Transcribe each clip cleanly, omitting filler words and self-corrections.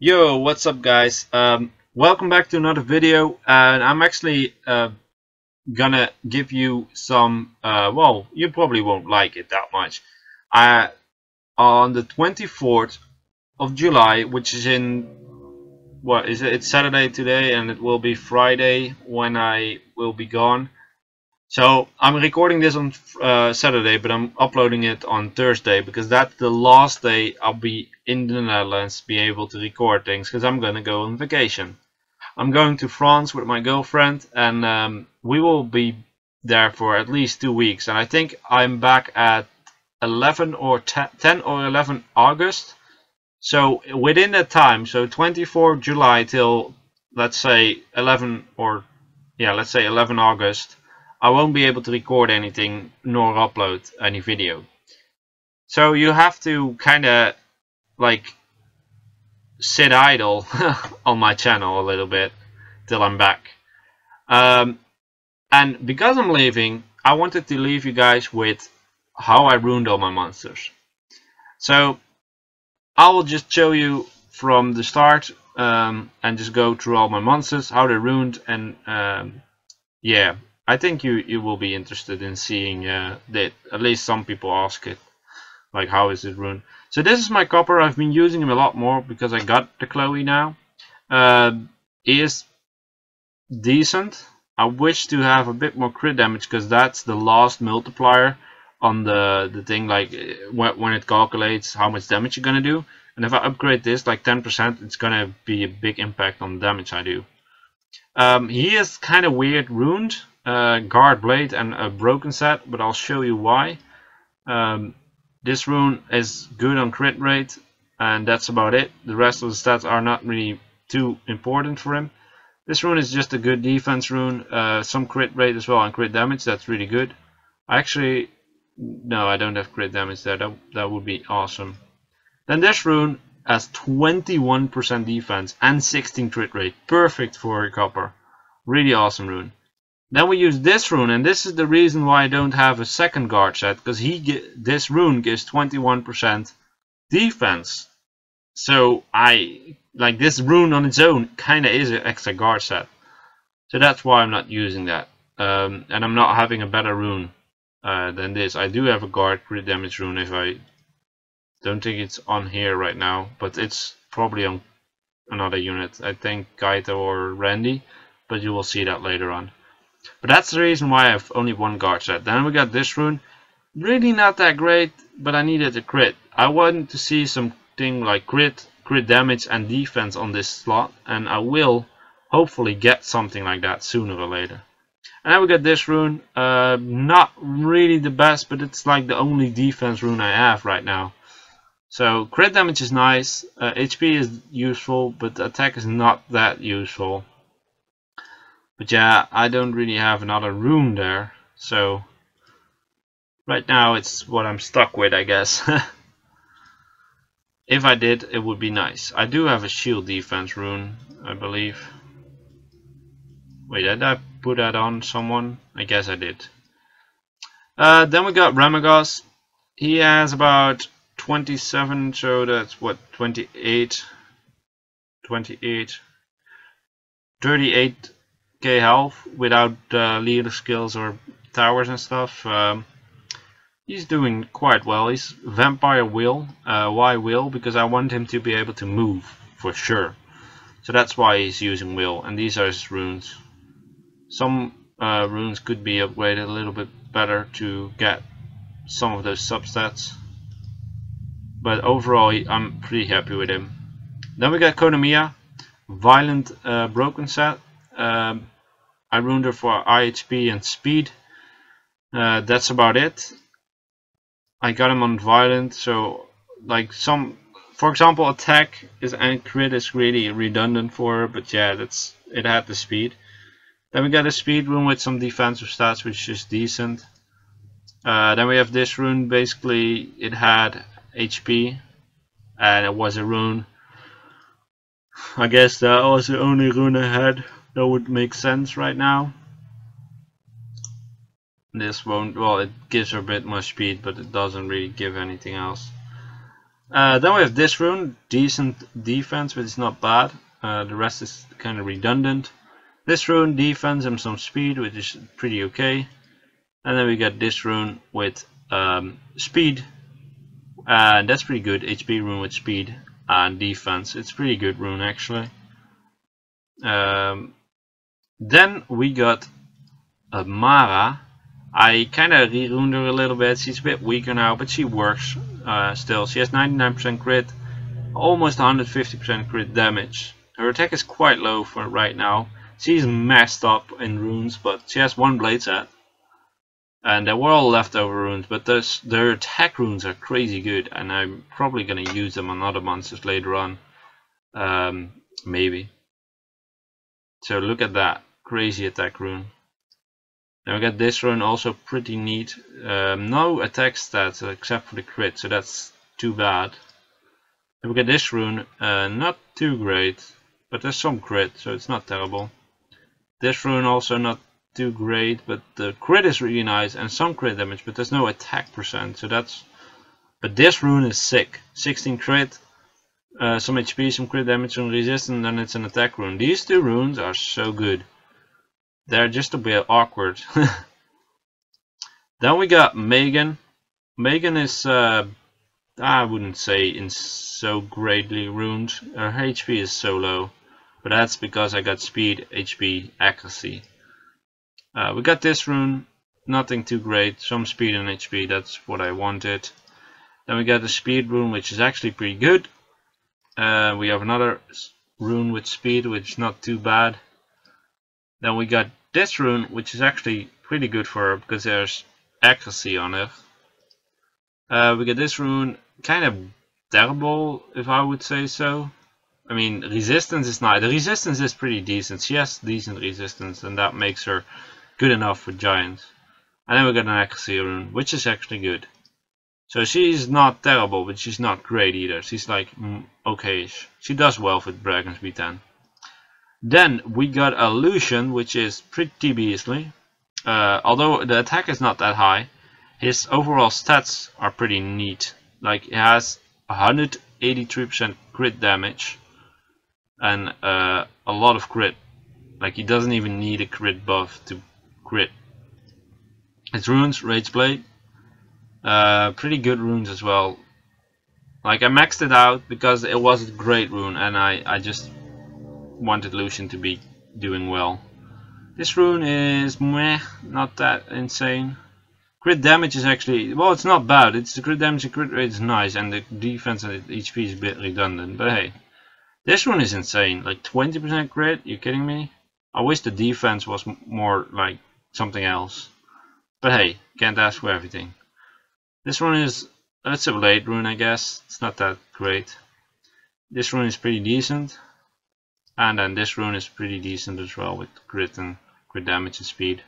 Yo, what's up guys? Welcome back to another video, and I'm actually gonna give you some, well, you probably won't like it that much. On the 24th of July, which is in, what is it? It's Saturday today, and it will be Friday when I will be gone. So I'm recording this on Saturday, but I'm uploading it on Thursday because that's the last day I'll be in the Netherlands, be able to record things, because I'm gonna go on vacation. I'm going to France with my girlfriend, and we will be there for at least 2 weeks. And I think I'm back at 11 or 10 or 11 August. So within that time, so 24 July till let's say 11 or let's say 11 August. I won't be able to record anything nor upload any video. So you have to kind of like sit idle on my channel a little bit till I'm back. And because I'm leaving, I wanted to leave you guys with how I ruined all my monsters. So I will just show you from the start and just go through all my monsters, how they're ruined, and yeah. I think you will be interested in seeing that. At least some people ask it, like, how is it ruined. So this is my copper. I've been using him a lot more because I got the Chloe now. He is decent. I wish to have a bit more crit damage, because that's the last multiplier on the thing, like when it calculates how much damage you're gonna do. And if I upgrade this like 10%, it's gonna be a big impact on the damage I do. He is kind of weird ruined. Guard blade and a broken set, but I'll show you why. This rune is good on crit rate, and that's about it. The rest of the stats are not really too important for him. This rune is just a good defense rune, some crit rate as well, and crit damage. That's really good. Actually, no, I don't have crit damage there. That would be awesome. Then this rune has 21% defense and 16 crit rate, perfect for copper. Really awesome rune. Then we use this rune, and this is the reason why I don't have a second guard set, because this rune gives 21% defense. So I like this rune on its own kind of is an extra guard set. So that's why I'm not using that. And I'm not having a better rune than this. I do have a guard crit damage rune. If I don't think it's on here right now, but it's probably on another unit. I think Kaito or Randy, but you will see that later on. But that's the reason why I have only one guard set. Then we got this rune. Really not that great, but I needed a crit. I wanted to see something like crit damage and defense on this slot, and I will hopefully get something like that sooner or later. And then we got this rune. Not really the best, but it's like the only defense rune I have right now. So crit damage is nice, HP is useful, but attack is not that useful. But yeah, I don't really have another rune there, so right now it's what I'm stuck with, I guess. If I did, it would be nice. I do have a shield defense rune, I believe. Wait, did I put that on someone? I guess I did. Then we got Ragos. He has about 27, so that's what, 38, 38k health without leader skills or towers and stuff. He's doing quite well. He's vampire will. Why will? Because I want him to be able to move for sure. So that's why he's using will. And these are his runes. Some runes could be upgraded a little bit better to get some of those substats. But overall, I'm pretty happy with him. Then we got Konamiya, violent broken set. I ruined her for IHP and speed. That's about it. I got him on violent, so like for example, attack and crit is really redundant for her, but yeah, it had the speed. Then we got a speed rune with some defensive stats, which is decent. Then we have this rune. Basically, it had HP, and it was a rune. I guess that was the only rune I had that would make sense right now. This won't, well, it gives her a bit more speed, but it doesn't really give anything else. Then we have this rune, decent defense, but it's not bad. The rest is kind of redundant. This rune, defense and some speed, which is pretty okay. And then we got this rune with speed, and that's pretty good. HP rune with speed and defense. It's pretty good rune actually. Then we got Mara. I kind of re-runed her a little bit. She's a bit weaker now, but she works still. She has 99% crit, almost 150% crit damage. Her attack is quite low for right now. She's messed up in runes, but she has one blade set. And they were all leftover runes, but their attack runes are crazy good, and I'm probably going to use them on other monsters later on. Maybe. So look at that. Crazy attack rune. Then we got this rune, also pretty neat. No attack stats except for the crit, so that's too bad. Then we got this rune, not too great, but there's some crit, so it's not terrible. This rune also not too great, but the crit is really nice and some crit damage, but there's no attack percent, so that's. But this rune is sick. 16 crit, some HP, some crit damage, some resistance, and then it's an attack rune. These two runes are so good. They're just a bit awkward. Then we got Megan. Megan is, I wouldn't say in so greatly ruined. Her HP is so low, but that's because I got speed, HP, accuracy. We got this rune, nothing too great. Some speed and HP, that's what I wanted. Then we got the speed rune, which is actually pretty good. We have another rune with speed, which is not too bad. Then we got this rune, which is actually pretty good for her because there's accuracy on it. We got this rune, kind of terrible if I would say so. I mean, resistance is nice. The resistance is pretty decent. She has decent resistance, and that makes her good enough for giants. And then we got an accuracy rune, which is actually good. So she's not terrible, but she's not great either. She's like okay-ish. She does well for Dragons B10. Then we got a Lushen, which is pretty beastly. Although the attack is not that high, his overall stats are pretty neat. Like he has 183% crit damage and a lot of crit. Like he doesn't even need a crit buff to crit. His runes, Rage Blade, pretty good runes as well. Like I maxed it out because it was a great rune, and I just wanted Lushen to be doing well. This rune is meh, not that insane. Crit damage is actually, well, it's not bad. It's the crit damage and crit rate is nice, and the defense and HP is a bit redundant. But hey, this one is insane. Like 20% crit? You kidding me? I wish the defense was more like something else. But hey, can't ask for everything. This one is, it's a blade rune, I guess. It's not that great. This rune is pretty decent. And then this rune is pretty decent as well with crit and crit damage and speed.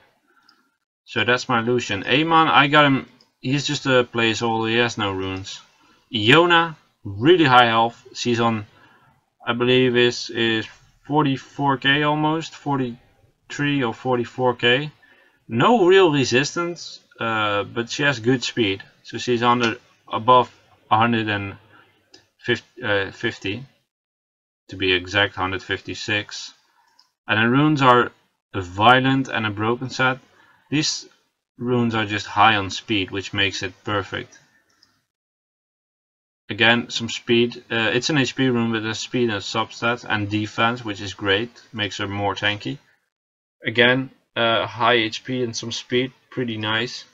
So that's my Lushen. Amon, I got him, he's just a placeholder, he has no runes. Yona, really high health. She's on, I believe is 44k almost, 43 or 44k. No real resistance, but she has good speed. So she's above 150. To be exact, 156. And the runes are a violent and a broken set. These runes are just high on speed, which makes it perfect. Again, some speed. It's an HP rune with a speed and substat, and defense, which is great, makes her more tanky. Again, high HP and some speed, pretty nice.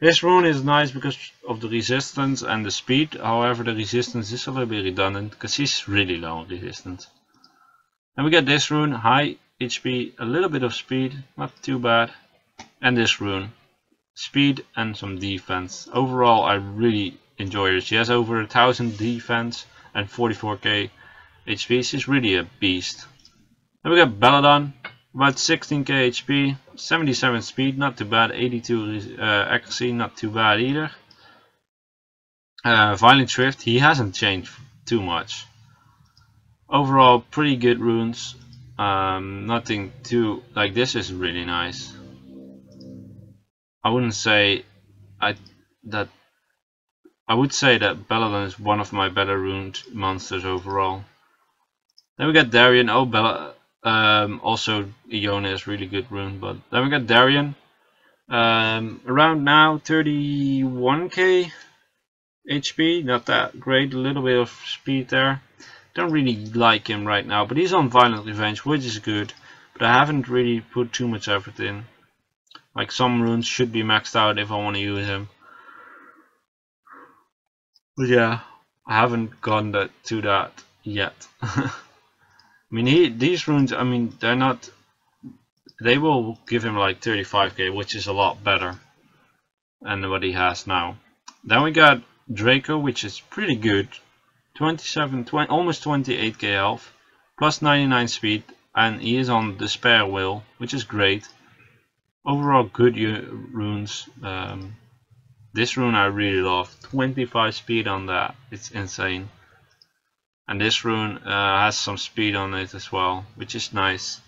This rune is nice because of the resistance and the speed. However, the resistance is a little bit redundant because she's really low on resistance. And we get this rune, high HP, a little bit of speed, not too bad. And this rune, speed and some defense. Overall, I really enjoy her. She has over 1000 defense and 44k HP. She's really a beast. Then we got Belladeon. About 16k HP, 77 speed, not too bad, 82 accuracy, not too bad either. Violent Shrift, he hasn't changed too much. Overall, pretty good runes. Nothing too, like this is really nice. I wouldn't say that I would say that Belladeon is one of my better runed monsters overall. Then we got Darion. Oh, also Yona is really good rune. But then we got Darion. Around now 31k HP, not that great. A little bit of speed there. Don't really like him right now, but he's on Violent Revenge, which is good. But I haven't really put too much effort in. Like, some runes should be maxed out if I want to use him. But yeah, I haven't gone to that yet. I mean, these runes, I mean, they're not. They will give him like 35k, which is a lot better than what he has now. Then we got Draco, which is pretty good. 27, 20, almost 28k health, plus 99 speed, and he is on Despair Will, which is great. Overall, good runes. This rune I really love. 25 speed on that. It's insane. And this rune has some speed on it as well, which is nice.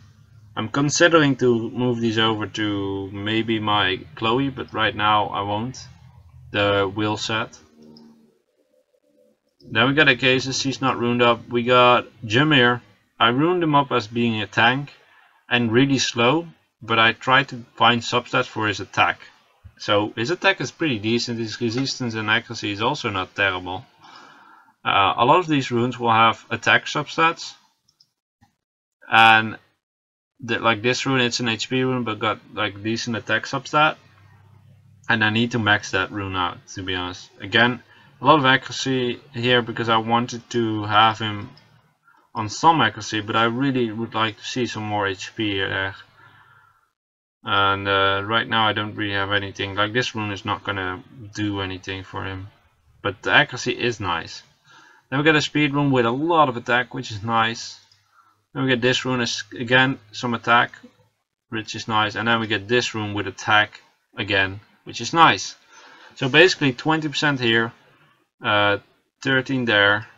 I'm considering to move these over to maybe my Chloe, but right now I won't. The wheel set. Then we got Acasis, he's not runed up. We got Amir. I runed him up as being a tank and really slow, but I tried to find substats for his attack. So his attack is pretty decent, his resistance and accuracy is also not terrible. A lot of these runes will have attack substats, and like this rune, it's an HP rune but got like decent attack substat, and I need to max that rune out, to be honest. Again, a lot of accuracy here because I wanted to have him on some accuracy, but I really would like to see some more HP there. And right now I don't really have anything. Like, this rune is not gonna do anything for him, but the accuracy is nice. Then we get a speed rune with a lot of attack, which is nice. Then we get this rune is again some attack, which is nice. And then we get this rune with attack again, which is nice. So basically 20% here, 13 there,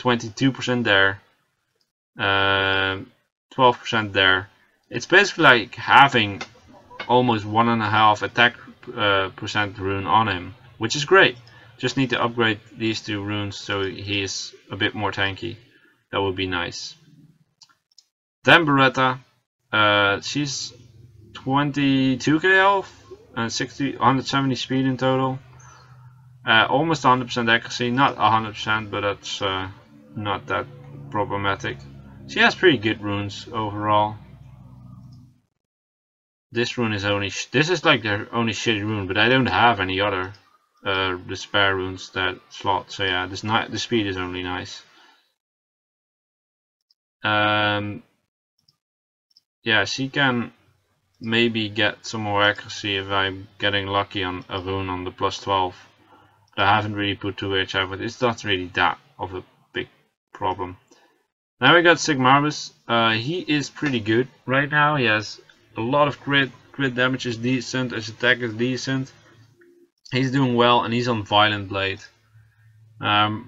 22% there, 12% there. It's basically like having almost 1.5 attack percent rune on him, which is great. Just need to upgrade these two runes so he is a bit more tanky. That would be nice. Then Baretta, she's 22k health and 170 speed in total. Almost 100% accuracy, not 100%, but that's not that problematic. She has pretty good runes overall. This rune is this is like their only shitty rune, but I don't have any other despair runes that slot. So yeah, the speed is only nice. Yeah, she can maybe get some more accuracy if I'm getting lucky on a rune on the plus 12. But I haven't really put too much effort. It's not really that of a big problem. Now we got Sigmarus. He is pretty good right now. He has a lot of crit damage is decent, his attack is decent. He's doing well, and he's on Violent Blade.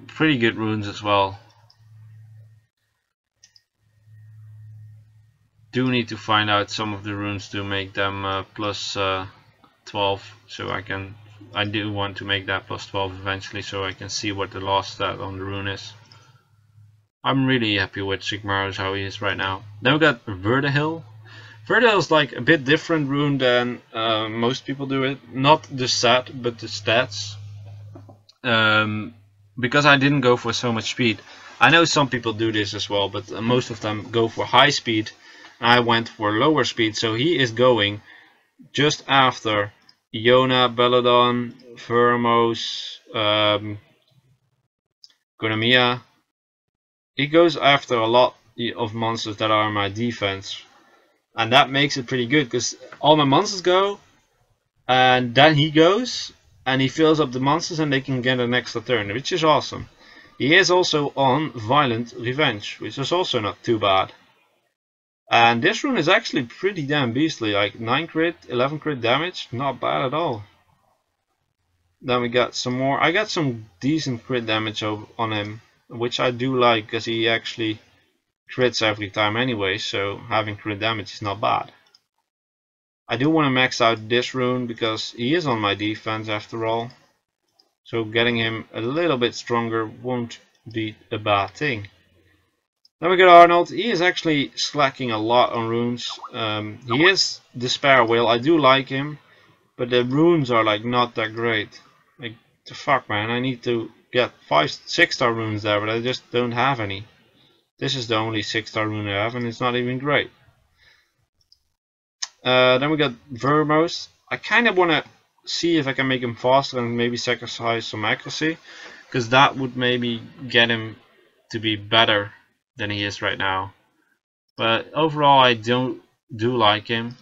Pretty good runes as well. Do need to find out some of the runes to make them plus 12, so I do want to make that plus 12 eventually, so I can see what the last stat on the rune is. I'm really happy with Sigmarus, how he is right now. Then we got Verdehile. Verdehile is like a bit different rune than most people do it. Not the stat, but the stats. Because I didn't go for so much speed. I know some people do this as well, but most of them go for high speed. I went for lower speed, so he is going just after Yona, Belladeon, Vermos, Konamiya. He goes after a lot of monsters that are in my defense. And that makes it pretty good, because all my monsters go, and then he goes, and he fills up the monsters, and they can get an extra turn, which is awesome. He is also on Violent Revenge, which is also not too bad. And this rune is actually pretty damn beastly, like 9 crit, 11 crit damage, not bad at all. Then we got some more. I got some decent crit damage on him, which I do like, because he actually crits every time anyway, so having crit damage is not bad. I do want to max out this rune because he is on my defense after all. So getting him a little bit stronger won't be a bad thing. Then we got Arnold. He is actually slacking a lot on runes. He is Despair Will. I do like him, but the runes are like not that great. Like the fuck, man. I need to get 6-star runes there, but I just don't have any. This is the only 6-star rune I have, and it's not even great. Then we got Vermos. I kind of want to see if I can make him faster and maybe sacrifice some accuracy, because that would maybe get him to be better than he is right now. But overall, I do like him.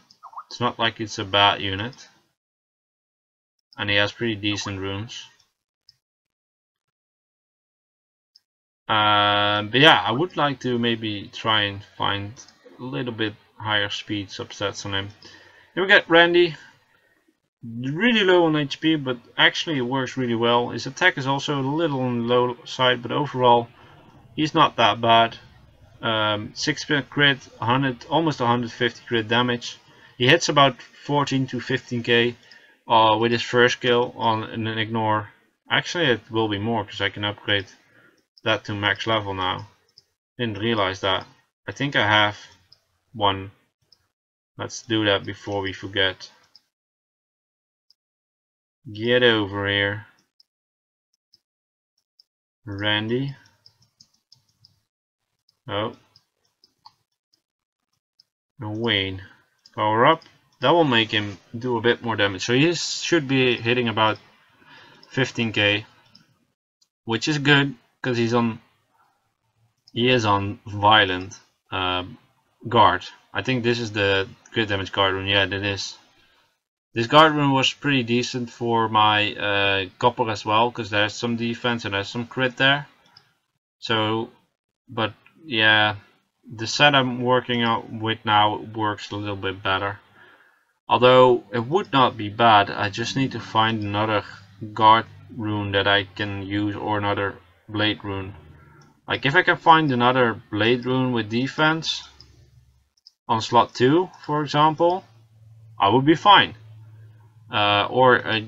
It's not like it's a bad unit, and he has pretty decent runes. But yeah, I would like to maybe try and find a little bit higher speed subsets on him. Then we got Randy. Really low on HP, but actually it works really well. His attack is also a little on the low side, but overall he's not that bad. 6% crit, 100, almost 150 crit damage. He hits about 14 to 15k with his first kill on an ignore. Actually, it will be more because I can upgrade that to max level now. Didn't realize that. I think I have one. Let's do that before we forget. Get over here, Randy. Oh, and Wayne. Power up. That will make him do a bit more damage. So he should be hitting about 15k, which is good because he is on violent guard. I think this is the crit damage guard rune. Yeah, that is. This guard rune was pretty decent for my copper as well, because there's some defense and there's some crit there. So, but yeah, the set I'm working out with now works a little bit better. Although it would not be bad, I just need to find another guard rune that I can use, or another blade rune. Like if I can find another blade rune with defense on slot 2, for example, I would be fine. Or a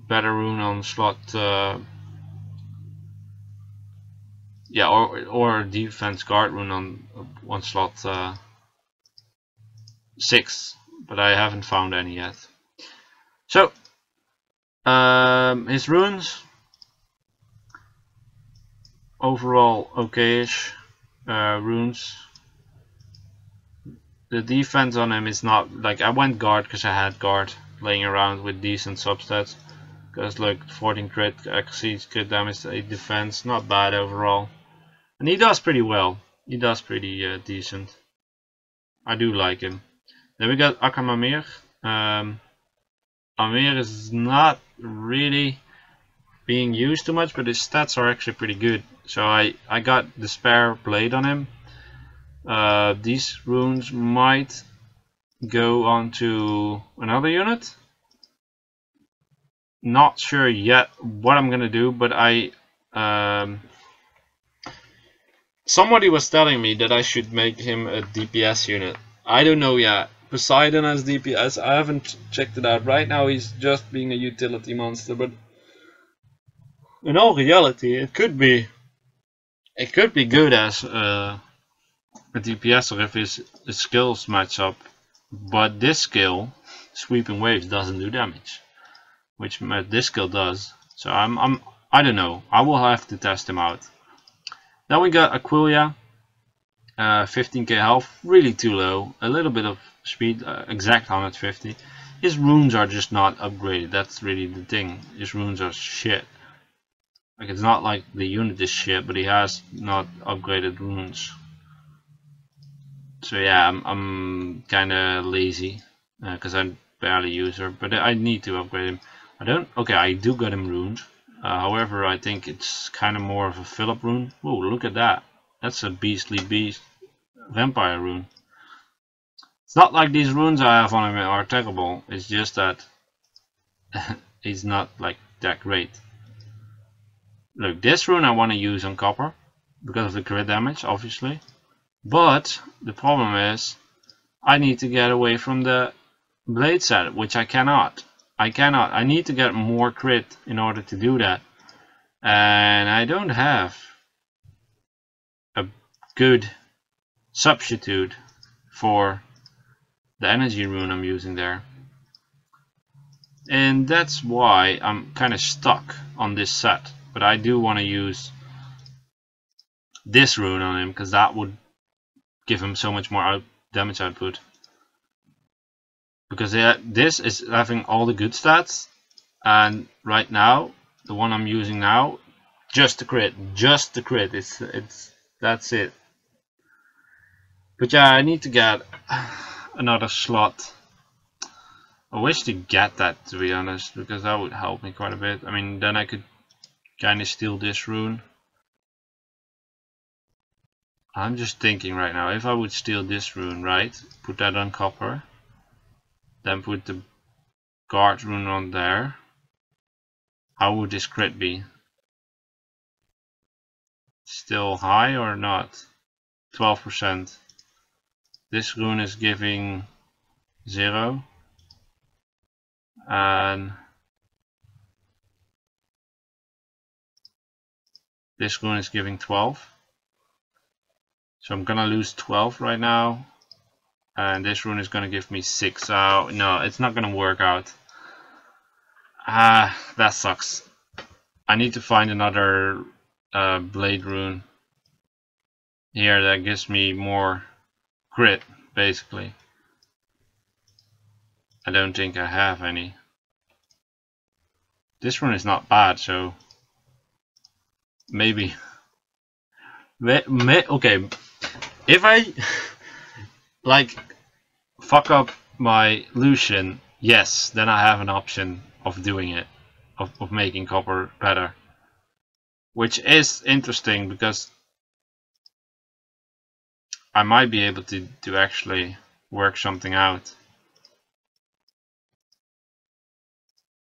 better rune on slot yeah, or a defense guard rune on slot 6, but I haven't found any yet. So his runes overall okayish runes. The defense on him is not like, I went guard because I had guard laying around with decent substats. Because look, 14 crit accuracy, crit damage, 8 defense, not bad overall. And he does pretty well. He does pretty decent. I do like him. Then we got Amir. Amir is not really being used too much, but his stats are actually pretty good. So I got the spare blade on him. These runes might go on to another unit. Not sure yet what I'm gonna do, but somebody was telling me that I should make him a DPS unit. I don't know yet. Poseidon as DPS, I haven't checked it out. Right now he's just being a utility monster, but in all reality it could be good as a DPS if his skills match up. But this skill, Sweeping Waves, doesn't do damage, which this skill does. So I don't know. I will have to test him out. Then we got Aquila, 15k health, really too low. A little bit of speed, exact 150. His runes are just not upgraded. That's really the thing. His runes are shit. Like, it's not like the unit is shit, but he has not upgraded runes. So yeah, I'm kind of lazy because I barely use her, but I need to upgrade him. Okay, I do got him runes. However, I think it's kind of more of a fill-up rune. Whoa, look at that. That's a beastly beast vampire rune. It's not like these runes I have on him are terrible. It's just that he's not like that great. Look, this rune I want to use on copper because of the crit damage, obviously. But the problem is I need to get away from the blade set, which I cannot. I need to get more crit in order to do that. And I don't have a good substitute for the energy rune I'm using there. And that's why I'm kind of stuck on this set. But I do want to use this rune on him, because that would give him so much more damage output. Because this is having all the good stats, and right now the one I'm using now, just the crit, that's it. But yeah, I need to get another slot. I wish to get that, to be honest, because that would help me quite a bit. I mean, then I could kind of steal this rune. I'm just thinking right now, if I would steal this rune, right, put that on copper, then put the guard rune on there, how would this crit be? Still high or not? 12%. This rune is giving 0, and this rune is giving 12. So I'm gonna lose 12 right now, and this rune is gonna give me 6. So no, it's not gonna work out. That sucks. I need to find another blade rune here that gives me more crit, basically. I don't think I have any. This rune is not bad, so maybe. Okay, if I like fuck up my Lushen, yes, then I have an option of doing it, of making copper better, which is interesting because I might be able to actually work something out.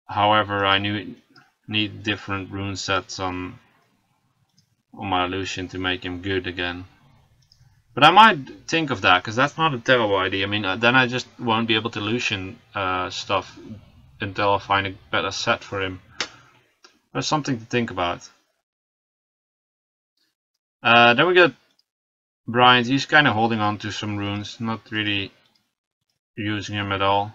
However, I need different rune sets on my Lushen to make him good again. But I might think of that, because that's not a terrible idea. I mean, then I just won't be able to Lushen stuff until I find a better set for him. That's something to think about. Then we got Bryant. He's kind of holding on to some runes, not really using him at all.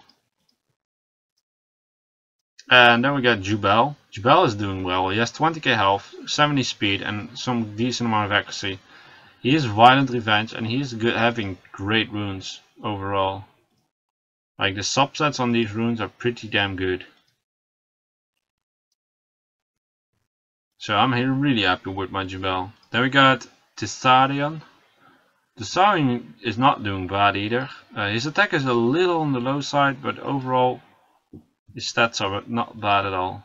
And then we got Jubelle. Jubelle is doing well. He has 20k health, 70 speed, and some decent amount of accuracy. He is Violent Revenge, and he's good, having great runes overall. Like, the subsets on these runes are pretty damn good. So I'm here really happy with my Jubelle. Then we got Tharion. Tharion is not doing bad either. His attack is a little on the low side, but overall his stats are not bad at all.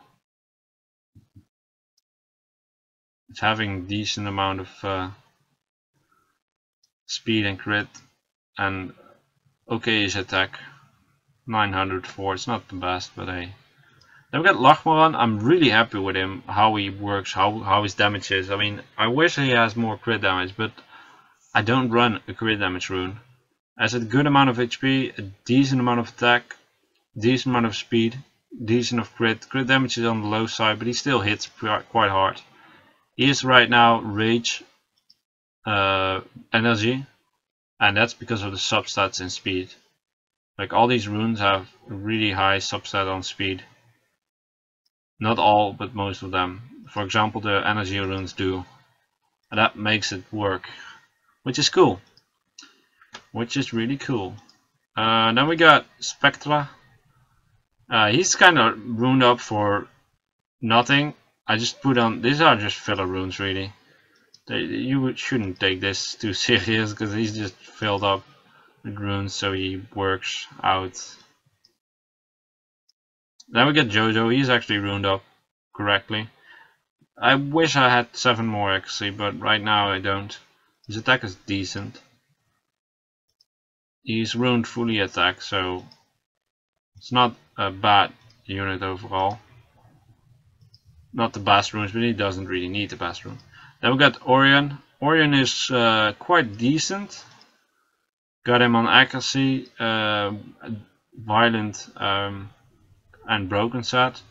It's having decent amount of speed and crit, and okay, his attack 904. It's not the best, but hey. Then we got Lachmaran. I'm really happy with him, how he works, how his damage is. I mean, I wish he has more crit damage, but I don't run a crit damage rune. Has a good amount of HP, a decent amount of attack, decent amount of speed, decent of crit. Crit damage is on the low side, but he still hits quite hard. He is right now rage energy, and that's because of the substats in speed. Like, all these runes have a really high substat on speed. Not all, but most of them. For example, the energy runes do, and that makes it work, which is cool. Which is really cool. Then we got Spectra. He's kind of runed up for nothing. I just put on, these are just filler runes really. You shouldn't take this too serious, because he's just filled up with runes, so he works out. Then we got Jojo. He's actually runed up correctly. I wish I had 7 more accuracy, but right now I don't. His attack is decent. He's runed fully attack, so it's not a bad unit overall. Not the best runes, but he doesn't really need the best rune. Then we got Orion. Orion is quite decent. Got him on accuracy, violent, and broken set.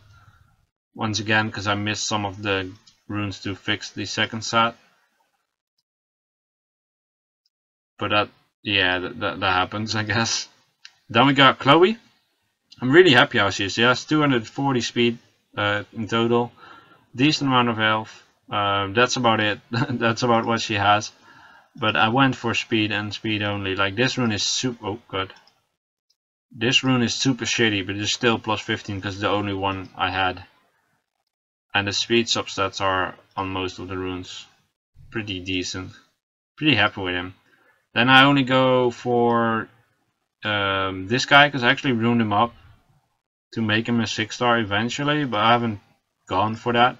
Once again, because I missed some of the runes to fix the second set. But that, yeah, that happens, I guess. Then we got Chloe. I'm really happy how she is. She has 240 speed in total. Decent amount of health. That's about it. That's about what she has. But I went for speed and speed only. Like, this rune is super... Oh, god. This rune is super shitty, but it's still plus 15 because it's the only one I had. And the speed substats are on most of the runes. Pretty decent. Pretty happy with him. Then I only go for this guy because I actually runed him up to make him a 6-star eventually, but I haven't gone for that.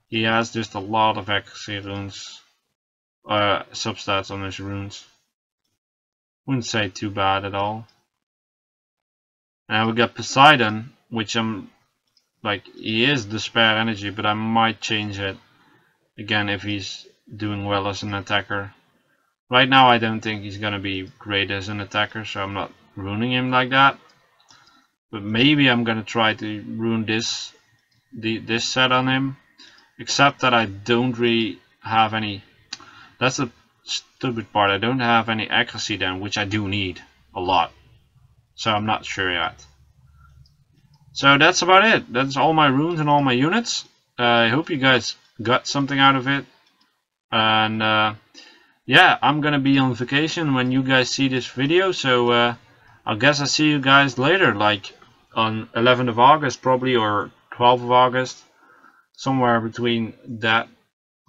He has just a lot of accuracy runes, substats on his runes. Wouldn't say too bad at all. And we got Poseidon, which I'm like, he is the spare energy, but I might change it again if he's doing well as an attacker. Right now I don't think he's gonna be great as an attacker, so I'm not ruining him like that. But maybe I'm gonna try to ruin this set on him. Except that I don't really have any. That's the stupid part. I don't have any accuracy then, which I do need a lot. So I'm not sure yet. So that's about it. That's all my runes and all my units. I hope you guys got something out of it. And yeah, I'm gonna be on vacation when you guys see this video, so I guess I'll see you guys later, like on 11th of August probably, or 12th of August, somewhere between that,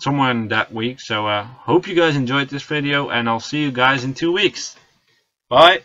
somewhere in that week. So hope you guys enjoyed this video, and I'll see you guys in 2 weeks. Bye.